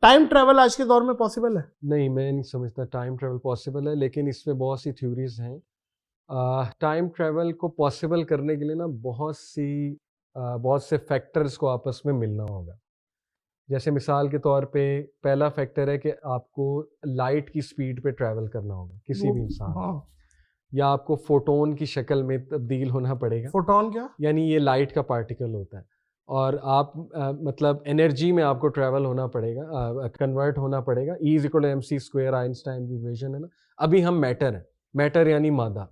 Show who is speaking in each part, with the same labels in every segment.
Speaker 1: Time travel आज के दौर में पॉसिबल है?
Speaker 2: नहीं, मैं नहीं समझता टाइम ट्रेवल पॉसिबल है, लेकिन इसमें बहुत सी थ्योरीज हैं। टाइम ट्रेवल को पॉसिबल करने के लिए ना बहुत से फैक्टर्स को आपस में मिलना होगा। जैसे मिसाल के तौर पे पहला फैक्टर है कि आपको लाइट की स्पीड पे ट्रैवल करना होगा किसी भी इंसान को,
Speaker 1: हाँ।
Speaker 2: या आपको फोटोन की शक्ल में तब्दील होना पड़ेगा।
Speaker 1: फोटोन क्या?
Speaker 2: यानी ये लाइट का पार्टिकल होता है, और आप मतलब एनर्जी में आपको ट्रैवल होना पड़ेगा, कन्वर्ट होना पड़ेगा। E is equal to mc², Einstein की इक्वेशन है ना। अभी हम मैटर हैं, मैटर यानी मादा,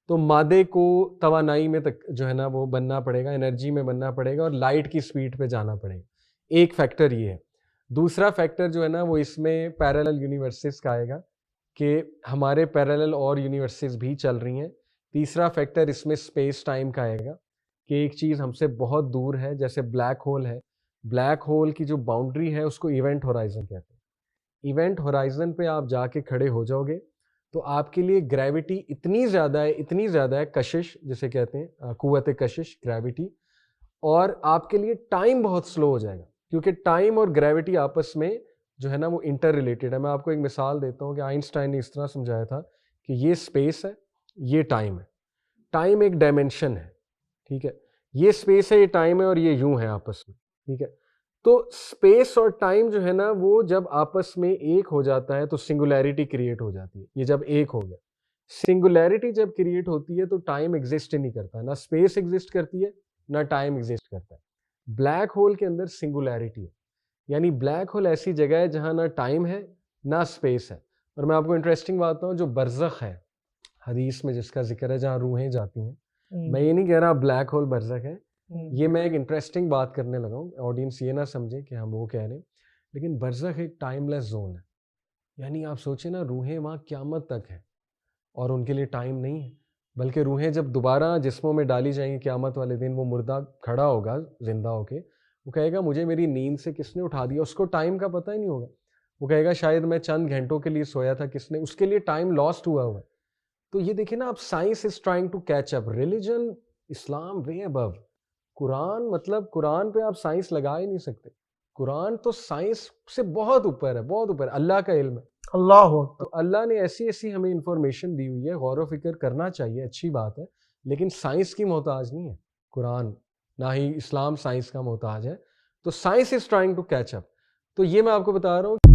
Speaker 2: तो मादे को तवानाई में तक जो है ना वो बनना पड़ेगा, एनर्जी में बनना पड़ेगा, और लाइट की स्पीड पे जाना पड़ेगा। एक फैक्टर ये है। दूसरा फैक्टर जो है ना वो इसमें पैरेलल यूनिवर्सेस का आएगा कि हमारे पैरेलल और यूनिवर्सेस भी चल रही हैं। तीसरा फैक्टर इसमें स्पेस टाइम का आएगा कि एक चीज़ हमसे बहुत दूर है, जैसे ब्लैक होल है। ब्लैक होल की जो बाउंड्री है उसको इवेंट होराइजन कहते हैं। इवेंट होराइजन पे आप जाके खड़े हो जाओगे तो आपके लिए ग्रेविटी इतनी ज़्यादा है, कशिश जिसे कहते हैं, कुव्वत कशिश, ग्रेविटी, और आपके लिए टाइम बहुत स्लो हो जाएगा, क्योंकि टाइम और ग्रेविटी आपस में जो है ना वो इंटर रिलेटेड है। मैं आपको एक मिसाल देता हूँ कि आइंस्टाइन ने इस तरह समझाया था कि ये स्पेस है, ये टाइम है। टाइम एक डायमेंशन है, ठीक है। ये स्पेस है, ये टाइम है, और ये यूं है आपस में, ठीक है। तो स्पेस और टाइम जो है ना वो जब आपस में एक हो जाता है तो सिंगुलैरिटी क्रिएट हो जाती है। ये जब एक हो गया, सिंगुलैरिटी जब क्रिएट होती है तो टाइम एग्जिस्ट ही नहीं करता, ना स्पेस एग्जिस्ट करती है ना टाइम एग्जिस्ट करता है। ब्लैक होल के अंदर सिंगुलैरिटी है, यानी ब्लैक होल ऐसी जगह है जहां ना टाइम है ना स्पेस है। और मैं आपको इंटरेस्टिंग बात बताऊं, जो बरज़ख है हदीस में जिसका जिक्र है, जहाँ रूहें जाती हैं, मैं ये नहीं कह रहा ब्लैक होल बरज़ख है, ये मैं एक इंटरेस्टिंग बात करने लगा हूँ, ऑडियंस ये ना समझे कि हम वो कह रहे हैं। लेकिन बरज़ख एक टाइमलेस जोन है, यानी आप सोचें ना, रूहें वहाँ क़यामत तक है और उनके लिए टाइम नहीं है। बल्कि रूहें जब दोबारा जिस्मों में डाली जाएंगी क़यामत वाले दिन, वो मुर्दा खड़ा होगा जिंदा होके, वो कहेगा मुझे मेरी नींद से किसने उठा दिया। उसको टाइम का पता ही नहीं होगा, वो कहेगा शायद मैं चंद घंटों के लिए सोया था, किसने, उसके लिए टाइम लॉस्ट हुआ हुआ है। तो ये देखिए ना, आप science is trying to catch up, religion Islam way above. कुरान, मतलब कुरान पे आप साइंस लगा ही नहीं सकते। कुरान तो साइंस से बहुत ऊपर है, बहुत ऊपर। अल्लाह का इल्म है,
Speaker 1: अल्लाह
Speaker 2: तो अल्लाह ने ऐसी ऐसी हमें इंफॉर्मेशन दी हुई है, गौर व फिक्र करना चाहिए, अच्छी बात है। लेकिन साइंस की मोहताज नहीं है कुरान, ना ही इस्लाम साइंस का मोहताज है। तो science is trying to catch up. तो ये मैं आपको बता रहा हूँ।